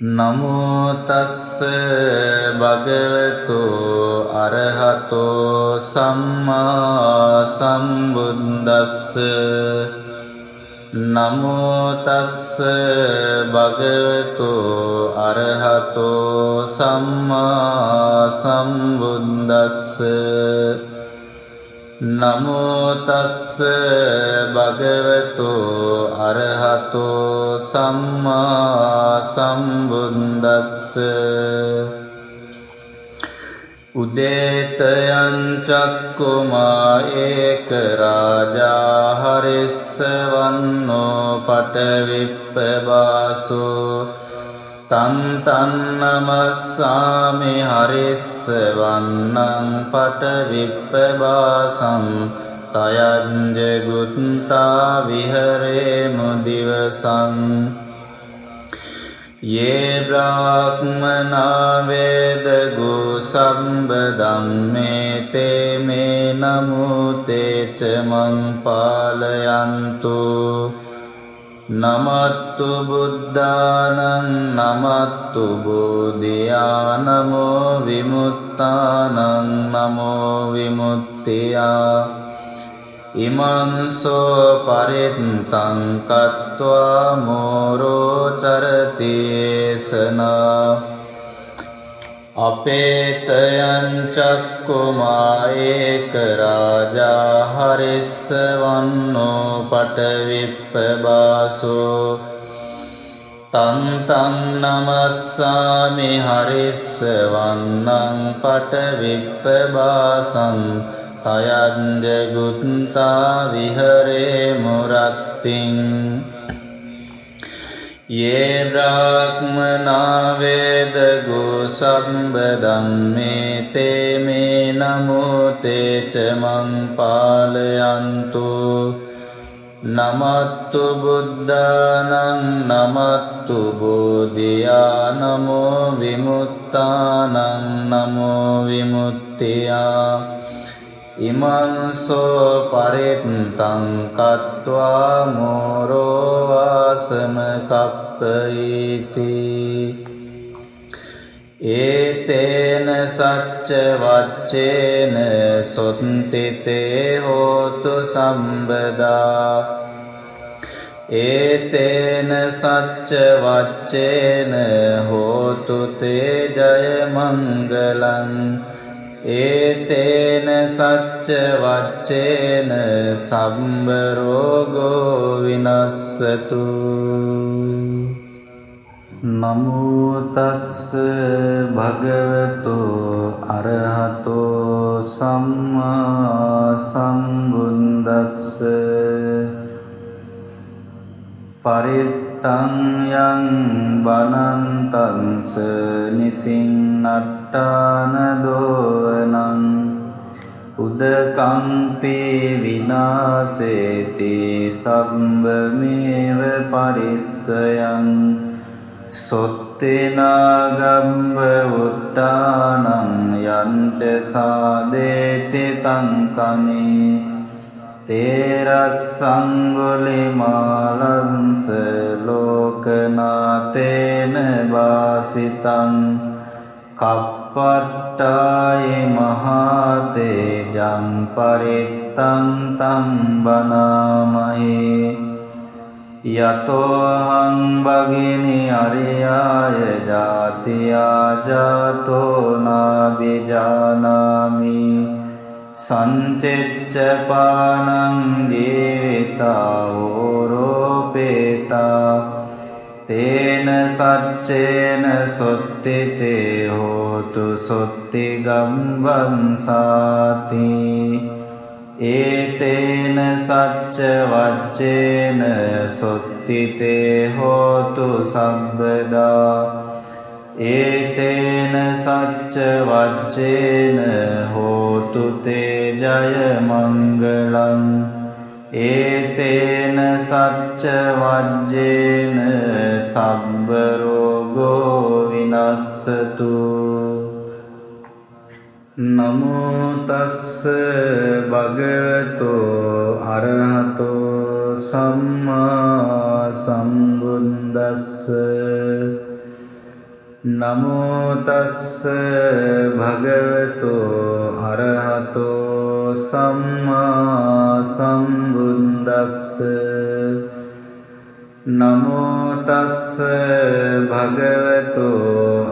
නමෝ තස්ස භගවතු අරහතෝ සම්මා සම්බුද්දස්ස නමෝ තස්ස භගවතු අරහතෝ සම්මා සම්බුද්දස්ස නමෝ තස්ස භගවතු අරහතෝ සම්මා සම්බුද්දස්ස උදේතයං චක්කුමා ඒක රාජා හරිස්සවන්නෝ පටවිප්පබාසෝ තං නමස්සාමි හරිස්සවන්නං පටවිප්පබාසං තයං ජගුත්තා විහරේමු දිවසං යේ බ්‍රාහ්මනා වේදගු සම්බදං මේ තේ මේ නමුතේ ච මං පාලයන්තු නමත්තු බුද්ධානං නමත්තු බුද්ධියානමෝ විමුක්තානං නමෝ විමුක්තියා ඉමංසෝ පරිත්තං කତ୍වා මෝරෝ චරතියේසනා අපේතයං චක්කුමා ඒක රාජා හරිස්සවන්නෝ පටවිප්පබාසෝ තං නමස්සාමි හරිස්සවන්නං පටවිප්පබාසං තයං ජගුත්තා විහරේමු රත්තිං යේ බ්‍රාහ්මනා වේදගු සම්බදං මේ තේ මේ නමුතේ ච මං පාලයන්තු නමත්තු බුද්ධානං නමත්තු බුද්ධියානමෝ විමුක්තානං නමෝ විමුක්තියා ඉමංසෝ පරිත්තං කତ୍වා මෝරෝ වාසම කප්පයිති ඒතේන සච්ච වච්චේන සොත්තිතේ හෝතු සම්බදා ඒතේන සච්ච වච්චේන හෝතු තේ ජය මංගලං ඒතේන සච්ච වච්චේන සම්බ රෝගෝ විනස්සතු නමෝ තස්ස භගවතු අරහතෝ සම්මා සම්බුද්දස්ස පරිත්තං යං බනන්තංස නිසින්නට්ඨාන දෝවනං උදකම්පි විනාසේති සම්බමේව පරිස්සයං සොත්තේනාගම්බ උට්ටානං යංච සාදේති තං කනේ තේරස්සංගුලිමාලංස ලෝකනාතේන වාසිතං කප්පට්ටායි මහතේජං පරිත්තං තං බනාමහේ යතෝහං භගිනි අරියාය ජාතියා ජාතෝ නාබිජානාමි සංචෙච්ච පානං ජීවිතා ඕරෝපේතා තේන සච්චේන සොත්තිතේ හෝතු සොත්ති ගම්බන්සාති ඒතේන සච්ච වච්චේන සොත්තිතේ හෝතු සම්බදා ඒතේන සච්ච වච්චේන හෝතු තේ ජය මංගලං ඒතේන සච්ච වජ්ජේන සම්බ රෝගෝ විනස්සතු නමෝ තස්ස භගවතු අරහතෝ සම්මා සම්බුද්දස්ස නමෝ තස්ස භගවතු අරහතෝ සම්මා සම්බුද්දස්ස නමෝ තස්ස භගවතු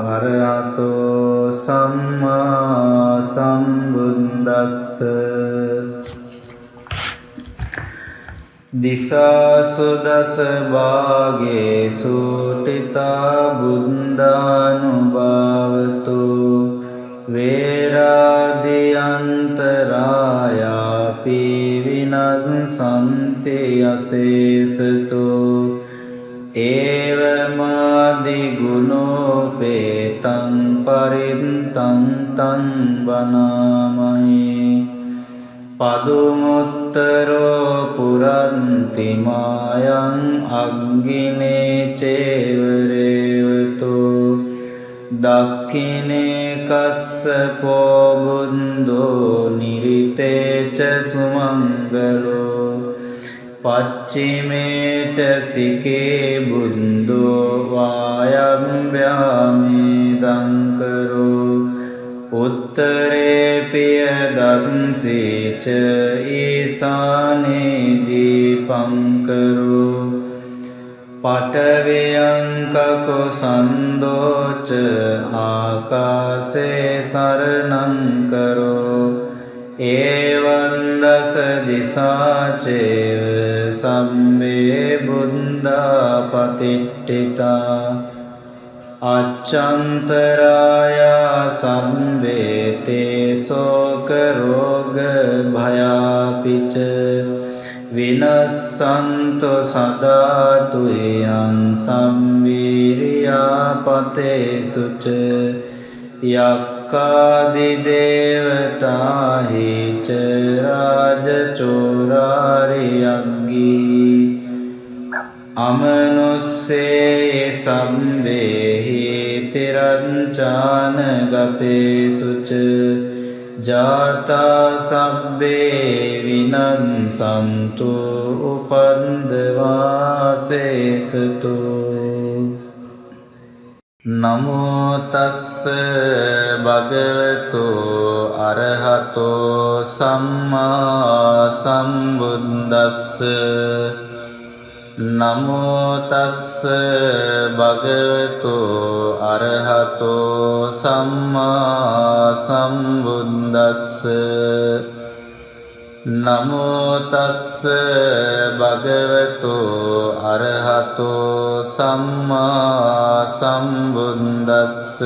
අරහතෝ සම්මා සම්බුද්දස්ස දිසාසු දස භාගේසු ටිතා බුද්ධානුභාවතු වේරාදියන්තරායාපි විනස්සන්ති අසේසතු ඒවමාදි ගුණෝපේතං පරිත්තං තං වනාමයි පදුමුත්තරෝ පුරන්ති මායං අග්ගිනේ චේවරේවතු දක්ඛිනේ කස්සපෝ බුන්දෝ නිරිතේච සුමංගලෝ පච්චිමේ ච සිකේ බුන්දෝ වායම්භ්‍යාමේ දංකරෝ උත්තරේ පිය දන්සීච ඊසානේ දීපංකරෝ පඨවියං කකුසන්දෝච ආකාසේ සරණං කරෝ ඒවං දස දිසාචේව සම්මේ බුද්ධා පතිට්ඨිතා අච්ඡන්තරායා සම්වේතේ ශෝක රෝග භයාපිච විනස්සන්තෝ සදාතු යං සම්වීර්යා පතේසුච යක්ඛාදි දේවතාහි ච රාජචෝරාරියග්ගී අමනුස්සේ සම්වේහි තිරංචාන ගතේසුච ජාතා සබ්බේ විනස්සන්තු උපන්දවාසේසතු නමෝ තස්ස භගවතු අරහතෝ සම්මා සම්බුද්දස්ස නමෝ තස්ස භගවතු අරහතෝ සම්මා සම්බුද්දස්ස නමෝ තස්ස භගවතු අරහතෝ සම්මා සම්බුද්දස්ස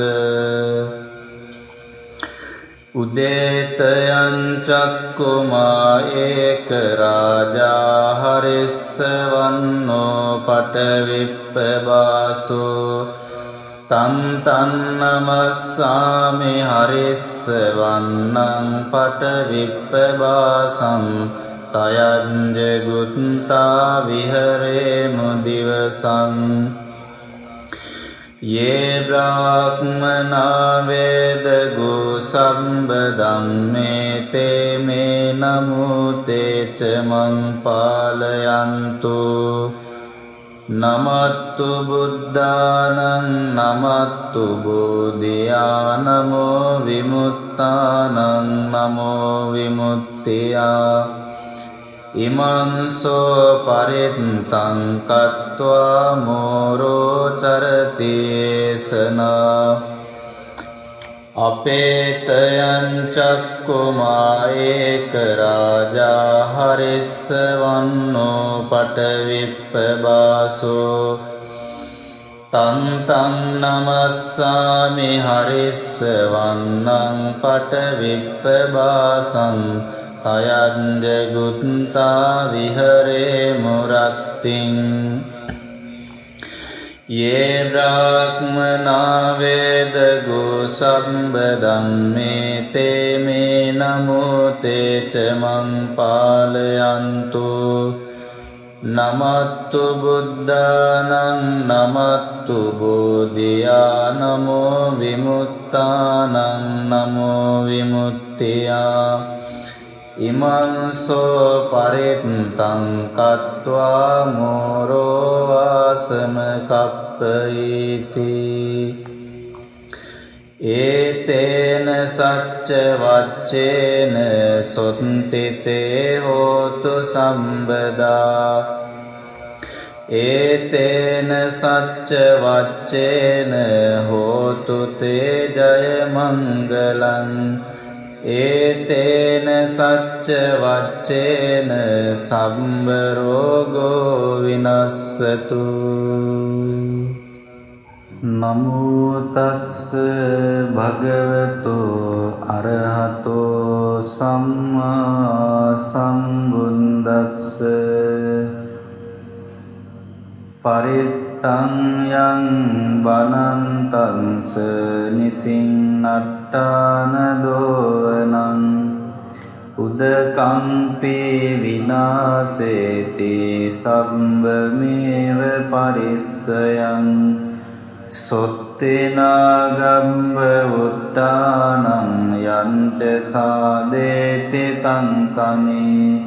උදේතයං චක්කුමා ඒක රාජා හරිස්සවන්නෝ පටවිප්පබාසෝ තන් තන් නමස්සාමි හරිස්සවන්නං පටවිප්පබාසං තයං ජගුත්තා විහරේමු දිවසං යේ බ්‍රාහ්මනා වේදගු සම්බදං මේ තේ මේ නමුතේ ච මං පාලයන්තු නමත්තු බුද්ධානං නමත්තු බෝධියානමෝ විමුක්තානං නමෝ විමුක්තියා ඉමං සෝ පරිත්තං කତ୍වා මෝරෝ චරති ඒසනා අපේතයං චක්කුමා ඒක රාජා හරිස්සවන්නෝ පටවිප්පබාසෝ තන් තන් නමස්සාමි හරිස්සවන්නං පටවිප්පබාසං තයං ජගුත්තා විහරේමු රත්තිං යේ බ්‍රාහ්මනා වේදගු සම්බදං මේ තේ මේ නමුතේ ච මං පාලයන්තු නමත්තු බුද්ධානං නමත්තු බෝධියානමෝ විමුක්තානං නමෝ විමුක්තියා ඉමං සෝ පරිත්තං කତ୍වා මෝරෝ වාසම කප්පයිති ඒතේන සච්ච වච්චේන සොත්තිතේ හෝතු සම්බදා ඒතේන සච්ච වච්චේන හෝතු තේ ජය මංගලං ඒතේන සච්ච වච්චේන සම්බ රෝගෝ විනස්සතු නමෝ තස්ස භගවතු අරහතෝ සම්මා සම්බුද්දස්ස පරිත්තං යං බනන්තංස නිසින්නට්ඨාන දෝවනං උදකම්පි විනාසේති සම්බමේව පරිස්සයං සොත්තිනාගම්බ උට්ටානං යංච සාදේති තංකනේ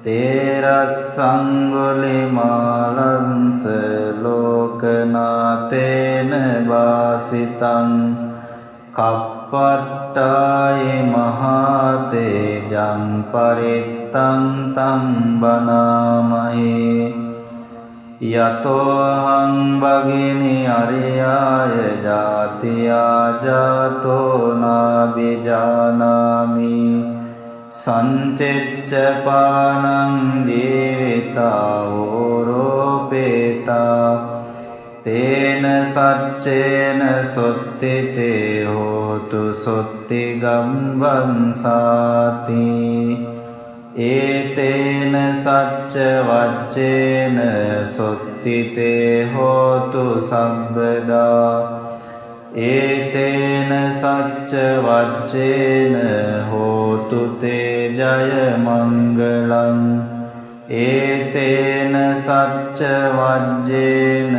තේරස්සංගුලිමාලංස ලෝකනාතේන වාසිතං කප්පට්ටායි මහතේජං පරිත්තං තං බනාමහේ යතෝහං භගිනි අරියාය ජාතියා ජාතෝ නාබිජානාමි සංචෙච්ච පානං ජීවිතා ඕරෝපේතා තේන සච්චේන සොත්තිතේ හෝතු සොත්ති ගම්බන්සාති ඒතේන සච්ච වච්චේන සොත්තිතේ හෝතු සම්බදා ඒතේන සච්ච වච්චේන හෝතු තේ ජය මංගලං ඒතේන සච්ච වජ්ජේන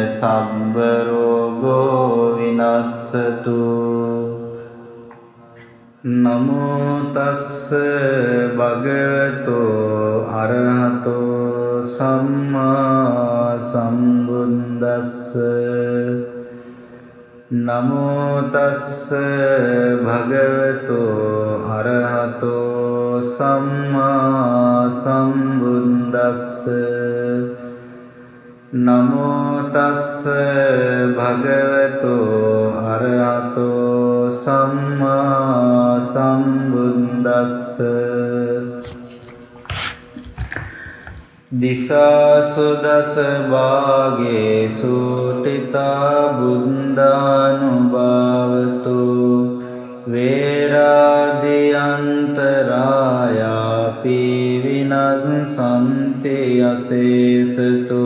සම්බ රෝගෝ විනස්සතු නමෝ තස්ස භගවතු අරහතෝ සම්මා සම්බුද්දස්ස නමෝ තස්ස භගවතු අරහතෝ සම්මා සම්බුද්දස්ස නමෝ තස්ස භගවතු අරහතෝ සම්මා සම්බුද්දස්ස දිසාසු දස භාගේසු ටිතා බුද්ධානුභාවතු වේරාදියන්තරායාපි විනස්සන්ති අසේසතු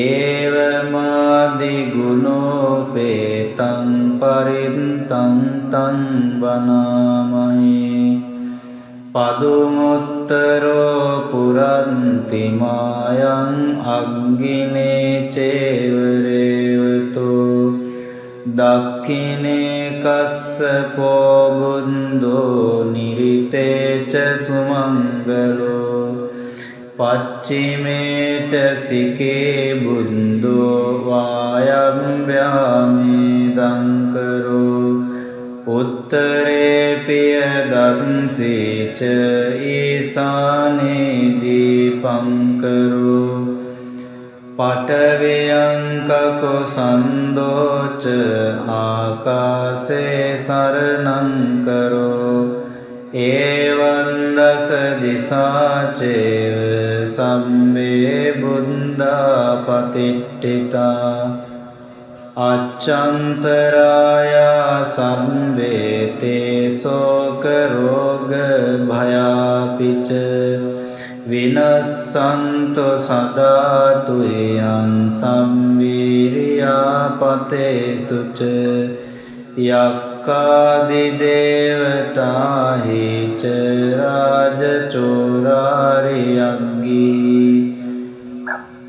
ඒවමාදි ගුණෝපේතං පරිත්තං තං වනාමහි පදුමුත්තරෝ පුරන්ති මායං අග්ගිනේ චේවරේවතු දක්ඛිනේ කස්සපෝ බුන්දෝ නිරිතේච සුමංගලෝ පච්චිමේ ච සිකේ බුන්දෝ වායම්භ්‍යාමේ දංකරෝ උත්තරේ පිය දන්සීච ඊසානේ දීපංකරෝ පඨවියං කකුසන්දෝච ආකාසේ සරණං කරෝ එවං දස දිසාචේව සම්මේ බුද්ධා පතිට්ඨිතා අච්ඡන්තරායා සම්බේතේ සෝක රෝග භයාපිච විනස්සන්තු සදාතු යං සම්වීරියා පතේසුච යක්ඛාදි දේවතාහි ච රාජචෝරාරියග්ගී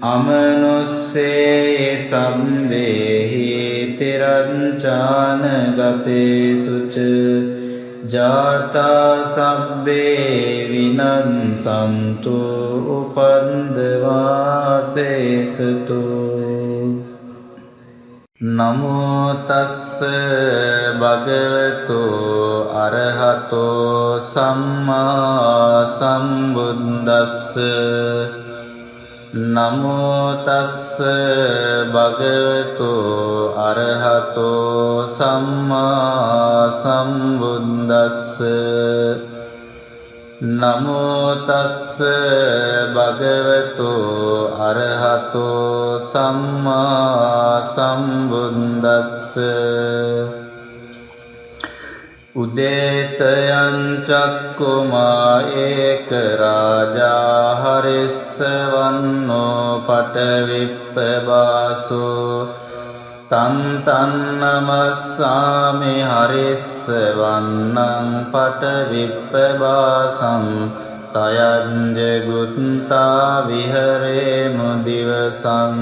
අමනුස්සේ සම්බේහි තිරංචාන ගතේසුච ජාතා සබ්බේ විනස්සන්තු උපන්දවාසේසතු නමෝ තස්ස භගවතු අරහතෝ සම්මා සම්බුද්දස්ස. නමෝ තස්ස භගවතු අරහතෝ සම්මා සම්බුද්දස්ස. නමෝ තස්ස භගවතු අරහතෝ සම්මා සම්බුද්දස්ස. උදේතයං චක්කුමා ඒක රාජා හරිස්සවන්නෝ පටවිප්පබාසෝ තන් තන් නමස්සාමි හරිස්සවන්නං පටවිප්පබාසං තයං ජගුත්තා විහරේමු දිවසං.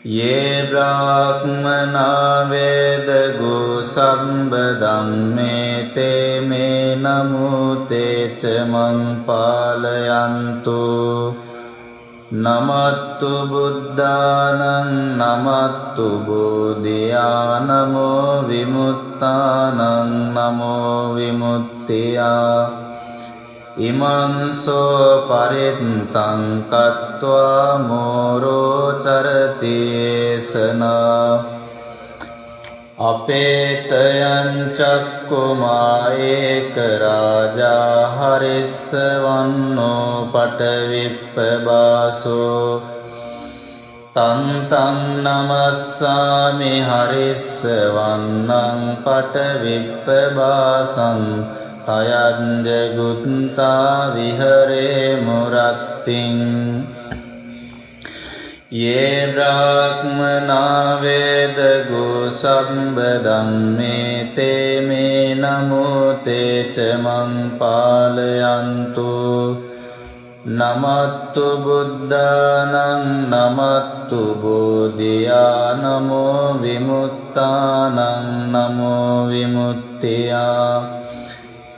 යේ බ්‍රාහ්මනා වේදගු සම්බදං මේ තේ මේ නමෝ තේච මං පාලයන්තු. නමත්තු බුද්ධානං නමත්තු බෝධියා නමෝ විමුක්තානං නමෝ විමුක්තියා. ඉමංසෝ පරිත්තං කତ୍වා මෝරෝ චරති ඒසනා. අපේතයං චක්කුමා ඒක රාජා හරිස්සවන්නෝ පටවිප්පබාසෝ තන් තන් නමස්සාමි හරිස්සවන්නං පටවිප්පබාසං තයං ජගුත්තා විහරේමු රත්තිං. යේ බ්‍රාහ්මනා වේදගු සම්බදං මේ තේ මේ නමෝ තේච මං පාලයන්තු. නමත්තු බුද්ධානං නමත්තු බෝධියා නමෝ විමුක්තානං නමෝ විමුක්තියා.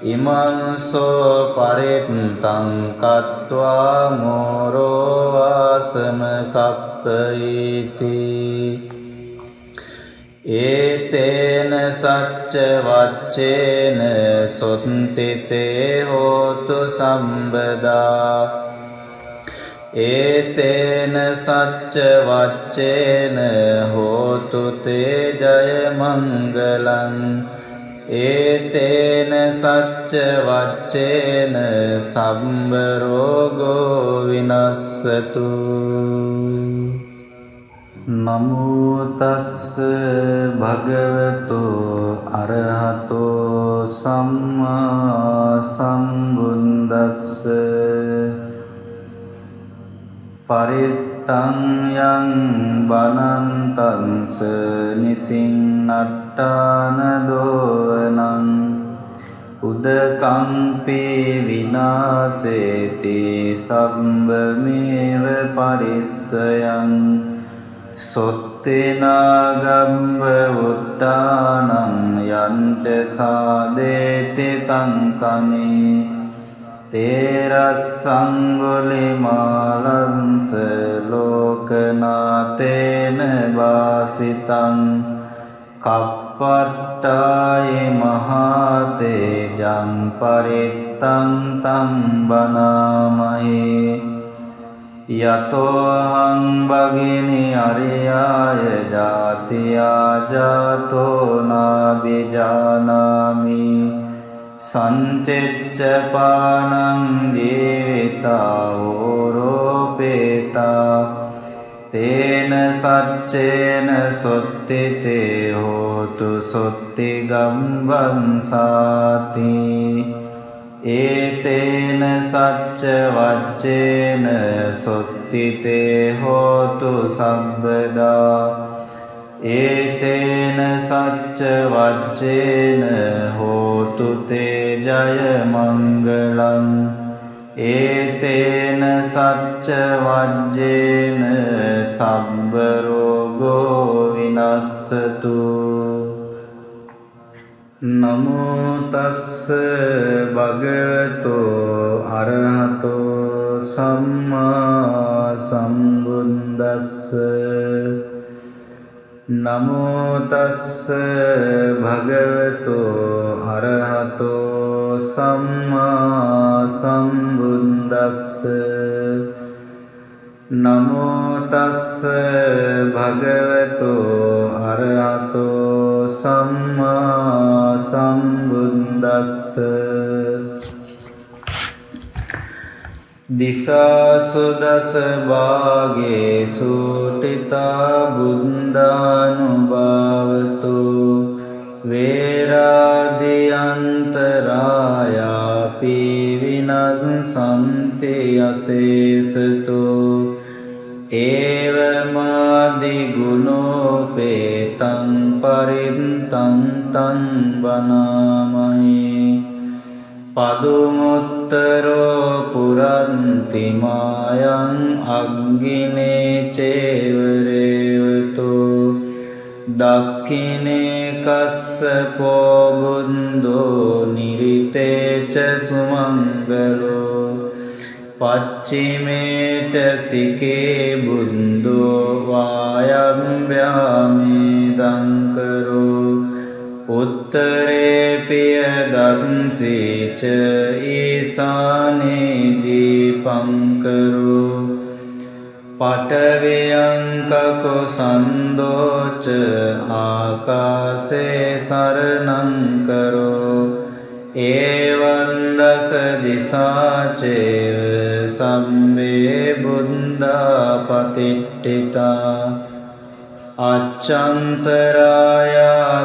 ඉමංසෝ පරිත්තං කତ୍වා මෝරෝ වාසම කප්පයිති. ඒතේන සච්ච වච්චේන සොත්තිතේ හෝතු සම්බදා. ඒතේන සච්ච වච්චේන හෝතු තේ ජය මංගලං. ඒතේන සච්ච වච්චේන සම්බ රෝගෝ විනස්සතු. නමෝ තස්ස භගවතු අරහතෝ සම්මා සම්බුද්දස්ස. පරිත්තං යං බනන්තංස නිසින්නට්ඨාන දෝවනං උදකම්පි විනාසේති සම්බමේව පරිස්සයං. සොත්තේනාගම්බ උට්ටානං යංච සාදේති තං කනේ තේරස්සං ගුලිමාලංස ලෝකනාතේන වාසිතං. කප්පට්ටායි මහතේජං පරිත්තං තං බනාමහි. යතෝහං භගිනි අරියාය ජාතියා ජාතෝ නාබිජානාමි. සංචෙච්ච පානං ජීවිතා ඕරෝපේතා. තේන සච්චේන සොත්තිතේ හෝතු සොත්ති ගම්බන්සාති. ඒතේන සච්ච වච්චේන සොත්තිතේ හෝතු සම්බදා. ඒතේන සච්ච වච්චේන හෝතු තේ ජය මංගලං. ඒතේන සච්ච වච්චේන සම්බ රෝගෝ විනස්සතු. නමෝ තස්ස භගවතු අරහතෝ සම්මා සම්බුද්දස්ස. නමෝ තස්ස භගවතු අරහතෝ සම්මා සම්බුද්දස්ස නමෝ තස්ස භගවතු අරහතෝ සම්මා සම්බුද්දස්ස දිසාසු දස භාගේසු ටිතා බුද්ධානුභාවතු වේරාදියන්තරායාපි විනස්සන්ති අසේසතු ඒවමාදි ගුණෝපේතං පරිත්තං තං වනාමයි පදුමුත්තරෝ පුරන්ති මායං අග්ගිනේ චේවරේවතු දක්ඛිනේ කස්සපෝ බුන්දෝ නිරිතේ ච සුමංගලෝ පච්චිමේ ච සිකේ බුන්දෝ වායම්භ්‍යාමේ දංකරෝ උත්තරේ පිය දන්සීච ඊසානේ දීපංකරෝ පඨවියංකකෝ සන්දෝච ආකාසේ සරණංකරෝ ඒවං දස දිසාචේව සම්මේ බුද්ධා පතිට්ඨිතා අච්ඡන්තරායා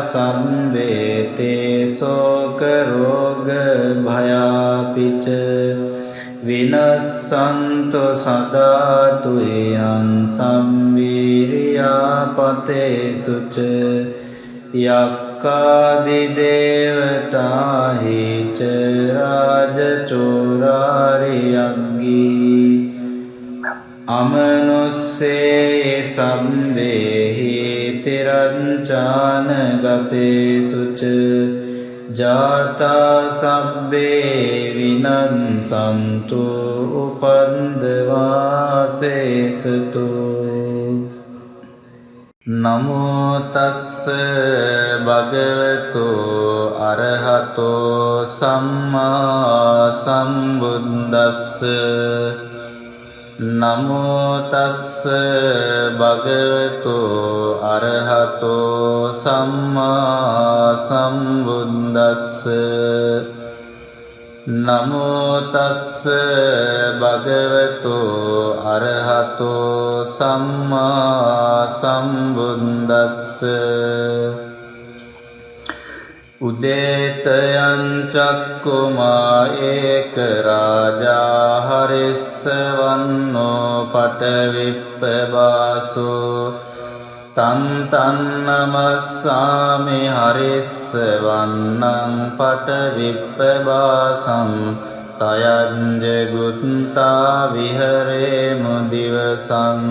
සම්බේතේ සෝක රෝග භයාපිච විනස්සන්තු සදාතු යං සම්වීරියා පතේසුච යක්ඛාදි දේවතාහි ච රාජචෝරාරියග්ගී අමනුස්සේ සම්බේහි තිරංචාන ගතේසුච ජාතා සබ්බේ විනස්සන්තු උපන්දවාසේසතු නමෝ තස්ස භගවතු අරහතෝ සම්මා සම්බුද්දස්ස නමෝ තස්ස භගවතු අරහතෝ සම්මා සම්බුද්දස්ස නමෝ තස්ස භගවතු අරහතෝ සම්මා සම්බුද්දස්ස උදේතයං චක්කුමා ඒක රාජා හරිස්සවන්නෝ පටවිප්පබාසෝ තන් නමස්සාමි හරිස්සවන්නං පටවිප්පබාසං තයං ජගුත්තා විහරේමු දිවසං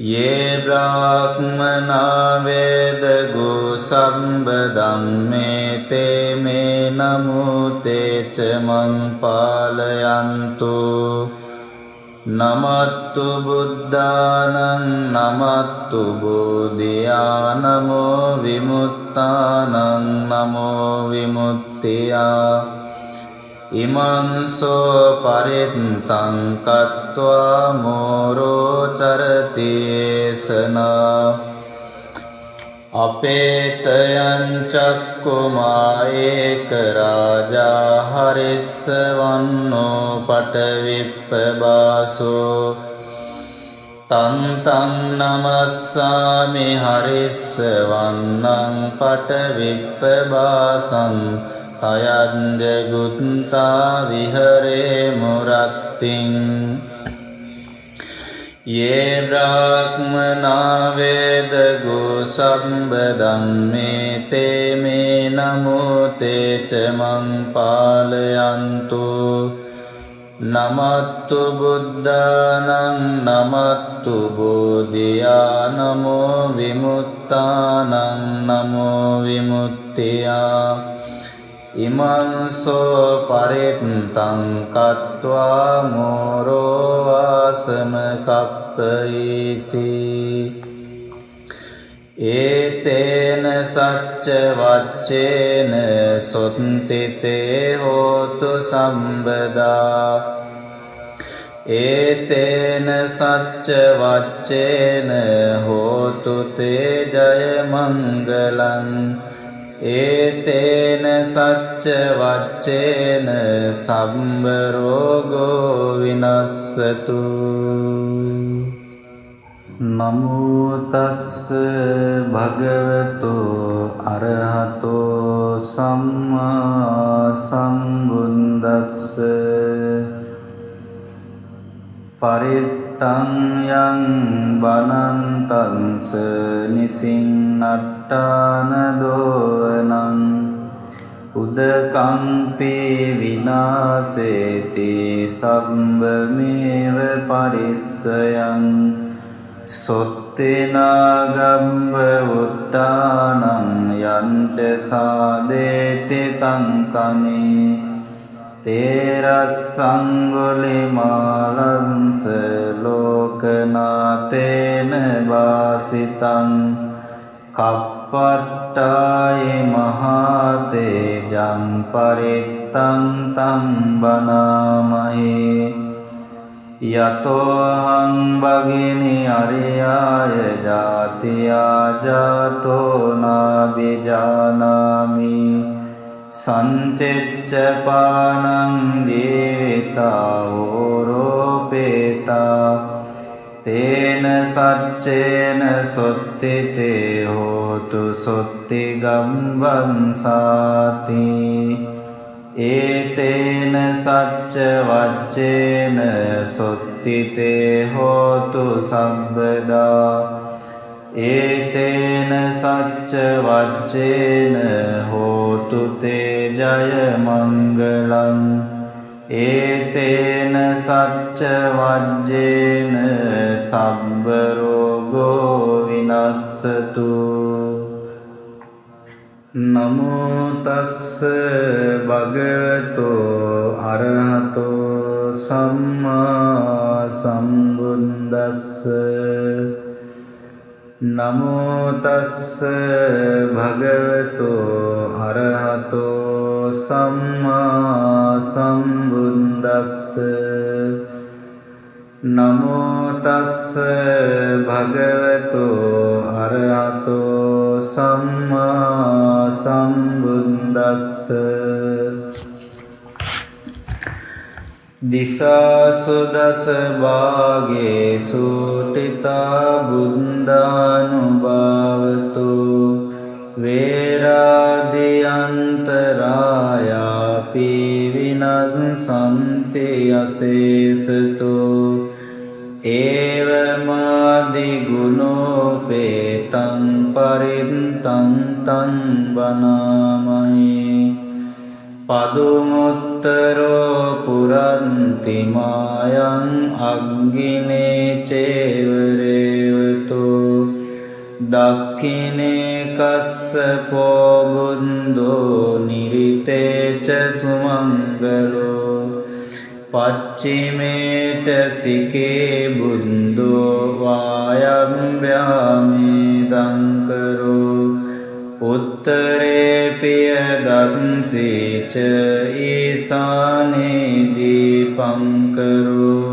යේ බ්‍රාහ්මනා වේදගු සම්බදං මේ තේ මේ නමුතේ ච මං පාලයන්තු නමත්තු බුද්ධානං නමත්තු බෝධියානමෝ විමුක්තානං නමෝ විමුක්තියා ඉමංසෝ පරිත්තං කତ୍වා මෝරෝ චරතියේසනා අපේතයං චක්කුමා ඒක රාජා හරිස්සවන්නෝ පටවිප්පබාසෝ තන් නමස්සාමි හරිස්සවන්නං පටවිප්පබාසං තයං ජගුත්තා විහරේමු රත්තිං යේ බ්‍රාහ්මනා වේදගු සම්බදං මේ තේ මේ නමුතේ ච මං පාලයන්තු නමත්තු බුද්ධානං නමත්තු බෝධියානමෝ විමුක්තානං නමෝ විමුක්තියා ඉමංසෝ පරිත්තං කତ୍වා මෝරෝ වාසම කප්පයිති ඒතේන සච්ච වච්චේන සොත්තිතේ හෝතු සම්බදා ඒතේන සච්ච වච්චේන හෝතු තේ ජය මංගලං ඒතේන සච්ච වච්චේන සම්බ රෝගෝ විනස්සතු නමෝ තස්ස භගවතු අරහතෝ සම්මා සම්බුද්දස්ස පරිත්තං යං බනන්තංස නිසින්නට්ඨාන දෝවනං උදකම්පි විනාසේති සම්බමේව පරිස්සයං සොත්තේනාගම්බ උට්ටානං යංච සාදේති තංකනේ තේරස්සංගුලිමාලංස ලෝකනාතේන වාසිතං කප්පට්ටායි මහතේජං පරිත්තං තං බනාමහේ යතෝහං භගිනි අරියාය ජාතියා ජාතෝ නාබිජානාමි සංචෙච්ච පානං ජීවිතා ඕරෝපේතා තේන සච්චේන සොත්තිතේ හෝතු සොත්ති ගම්බන්සාති ඒතේන සච්ච වච්චේන සොත්තිතේ හෝතු සම්බදා ඒතේන සච්ච වච්චේන හෝතු තේ ජය මංගලං ඒතේන සච්ච වච්චේන සම්බ රෝගෝ විනස්සතු නමෝ තස්ස භගවතෝ අරහතෝ සම්මා සම්බුද්දස්ස නමෝ තස්ස භගවතෝ අරහතෝ සම්මා සම්බුද්දස්ස නමෝ තස්ස භගවතෝ අරහතෝ සම්මා සම්බුද්දස්ස දිසාසු දස භාගේසු ටිතා බුද්ධානුභාවතු වේරාදියන්තරායාපි විනස්සන්ති අසේසතු ඒවමාදි ගුණෝපේතං පරිත්තං තං බනාමහි පදුමුත්තරෝ පුරන්ති මායං අග්ගිනේ චේවරේවතු දක්ඛිනේ කස්සපෝ බුන්දෝ නිරිතේච සුමංගලෝ පච්චිමේ ච සිකේ බුන්දෝ වායම්භ්‍යාමේ දංකරෝ උත්තරේ පිය දන්සීච ඊසානේ දීපංකරෝ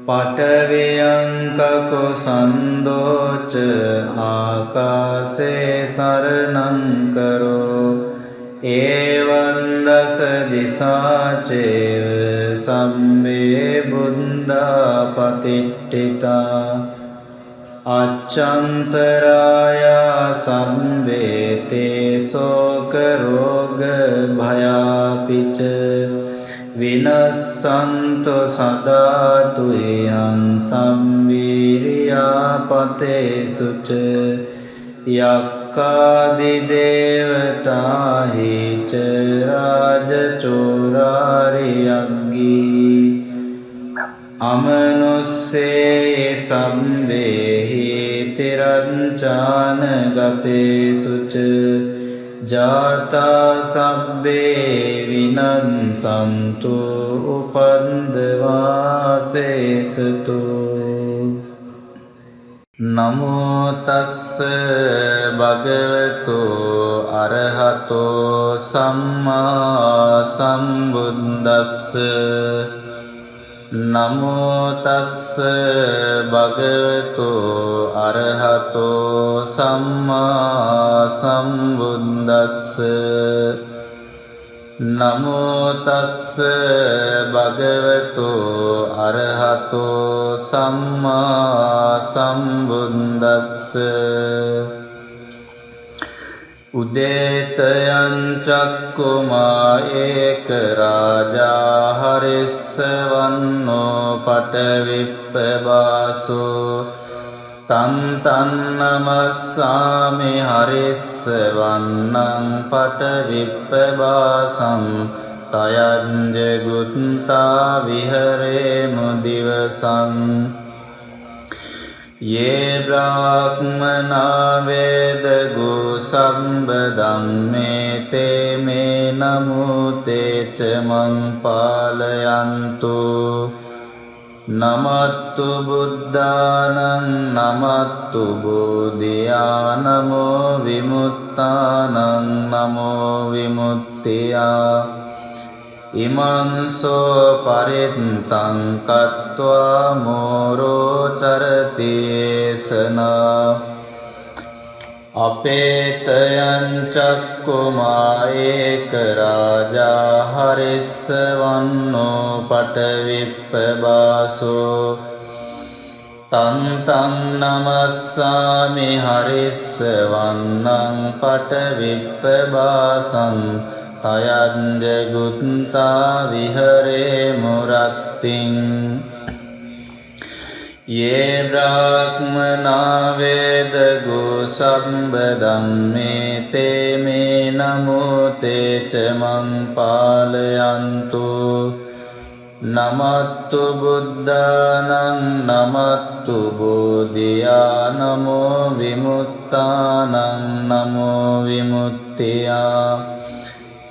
පඨවියං කකෝ සන්දෝච ආකාසේ සරණං කරෝ එවං දස දිසාචේව සම්මේ බුද්ධා පතිට්ඨිතා අච්ඡන්තරායා සම්වේතේ සෝක රෝග භයාපිච විනස්සන්තෝ සදාතු යං සම්වීර්යා පතේසුච යක්ඛාදි දේවතාහි ච රාජචෝරාරියග්ගී අමනුස්සේ සම්වේහි තිරංචාන ගතේසුච ජාතා සබ්බේ විනස්සන්තු උපන්දවාසේසතු නමෝ තස්ස භගවතු අරහතෝ සම්මා සම්බුද්දස්ස නමෝ තස්ස භගවතු අරහතෝ සම්මා සම්බුද්දස්ස නමෝ තස්ස භගවතු අරහතෝ සම්මා සම්බුද්දස්ස උදේතයං චක්කුමා ඒක රාජා හරිස්සවන්නෝ පටවිප්පබාසෝ තං තං නමස්සාමි හරිස්සවන්නං පටවිප්පබාසං තයං ජගුත්තා විහරේමු දිවසං යේ බ්‍රාහ්මනා වේදගු සම්බදං මේ තේ මේ නමුතේ ච මං පාලයන්තු නමත්තු බුද්ධානං නමත්තු බෝධියානමෝ විමුත්තානං නමෝ විමුක්තියා ඉමං සෝ පරිත්තං කତ୍වා මෝරෝ චරති ඒසනා අපේතයං චක්කුමා ඒක රාජා හරිස්සවන්නෝ පටවිප්පබාසෝ තං තං නමස්සාමි හරිස්සවන්නං පටවිප්පබාසං තයං ජගුත්තා විහරේමු රත්තිං යේ බ්‍රාහ්මනා වේදගු සම්බදං මේ තේ මේ නමුතේ ච මං පාලයන්තු නමත්තු බුද්ධානං නමත්තු බෝධියානමෝ විමුත්තානං නමෝ විමුක්තියා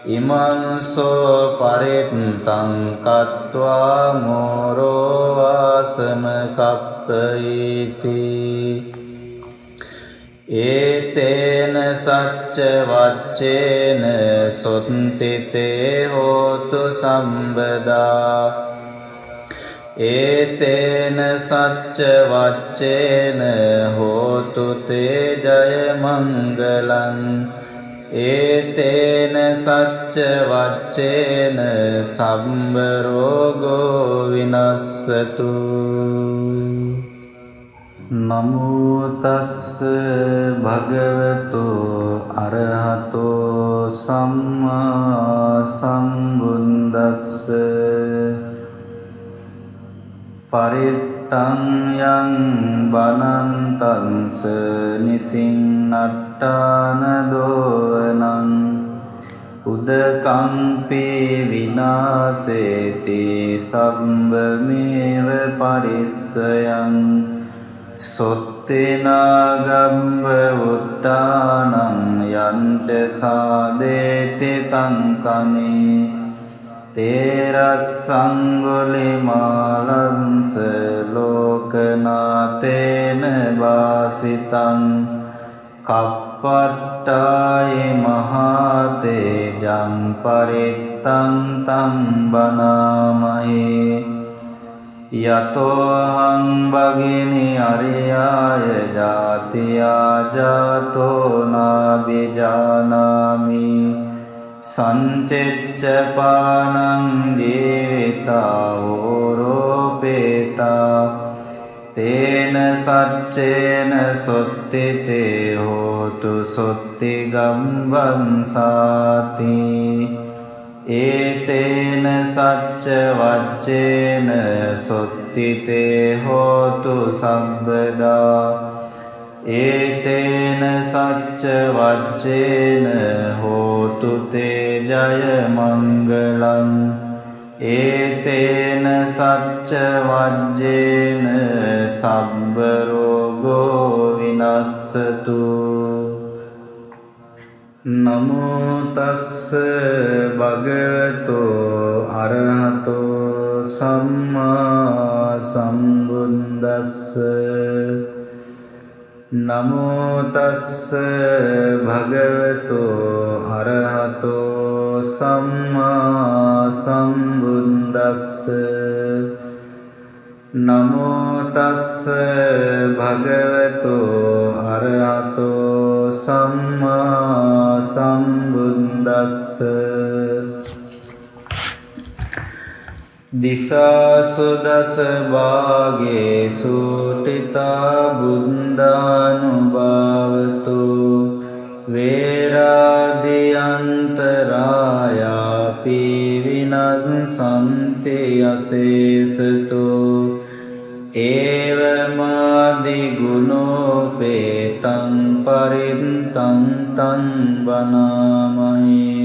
ඉමං සෝ පරිත්තං කତ୍වා මෝරෝ වාසම කප්පයිති ඒතේන සච්ච වච්චේන සොත්තිතේ හෝතු සම්බදා ඒතේන සච්ච වච්චේන හෝතු තේ ජය මංගලං ඒතේන සච්ච වච්චේන සම්බ රෝගෝ විනස්සතු නමෝ තස්ස භගවතු අරහතෝ සම්මා සම්බුද්දස්ස පරිත්තං යං බනන්තංස නිසින්නට්ඨාන දෝවනං උදකම්පි විනාසේති සම්බමේව පරිස්සයං සොත්තේනාගම්බ උට්ටානං යංච සාදේති තං කනේ තේරස්සංගුලිමාලංස ලෝකනාතේන වාසිතං කප්පට්ටායි මහතේජං පරිත්තං තං බනාමහේ යතෝහං භගිනි අරියාය ජාතියා ජාතෝ නාබිජානාමි සංචෙච්ච පානං ජීවිතා ඕරෝපේතා තේන සච්චේන සොත්තිතේ හෝතු සොත්ති ගම්බන්සාති ඒතේන සච්ච වච්චේන සොත්තිතේ හෝතු සම්බදා ඒතේන සච්ච වච්චේන හෝතු තේ ජය මංගලං ඒතේන සච්ච වජ්ජේන සබ්බ රෝගෝ විනස්සතු නමෝ තස්ස භගවතු අරහතෝ සම්මා සම්බුද්දස්ස නමෝ තස්ස භගවතු අරහතෝ සම්මා සම්බුද්දස්ස නමෝ තස්ස භගවතු අරහතෝ සම්මා සම්බුද්දස්ස දිසාසු දස භාගේසු ටිතා බුද්ධානුභාවතු වේරාදියන්තරායාපි විනස්සන්ති අසේසතු ඒවමාදි ගුණෝපේතං පරිත්තං තං වනාමයි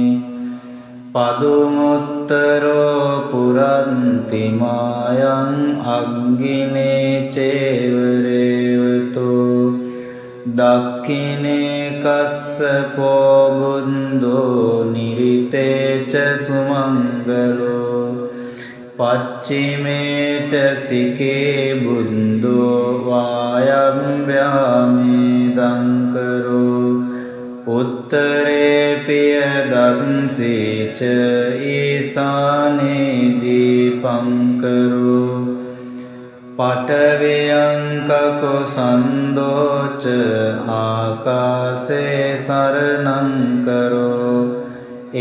පදුමුත්තරෝ පුරන්ති මායං අග්ගිනේ චේවරේවතු දක්ඛිනේ කස්සපෝ බුන්දෝ නිරිතේ ච සුමංගලෝ පච්චිමේ ච සිකේ බුන්දෝ වායම්භ්‍යාමේ දංකරෝ උත්තරේ පිය දන්සීච ඊසානේ දීපංකරෝ පඨවියංකකො සන්දෝච ආකාසේ සරණංකරෝ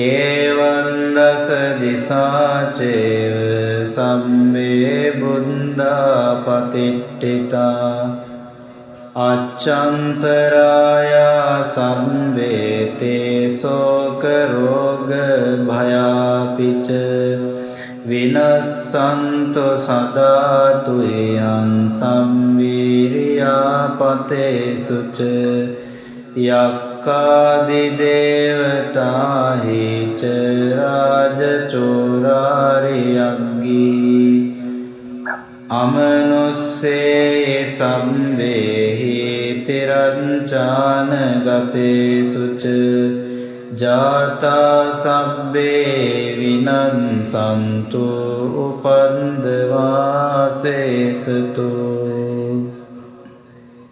ඒවං දස දිසාචේව සම්මේ බුද්ධා පතිට්ඨිතා අච්ඡන්තරායා සම්වේතේ සෝක රෝග භයාපිච විනස්සන්තු සදාතු යං සම්වීරියා පතේසුච යක්ඛාදි දේවතාහි ච රාජචෝරාරියග්ගී අමනුස්සේ සම්වේහි තිරංචාන ගතේසුච ජාතා සබ්බේ විනස්සන්තු උපන්දවාසේසතු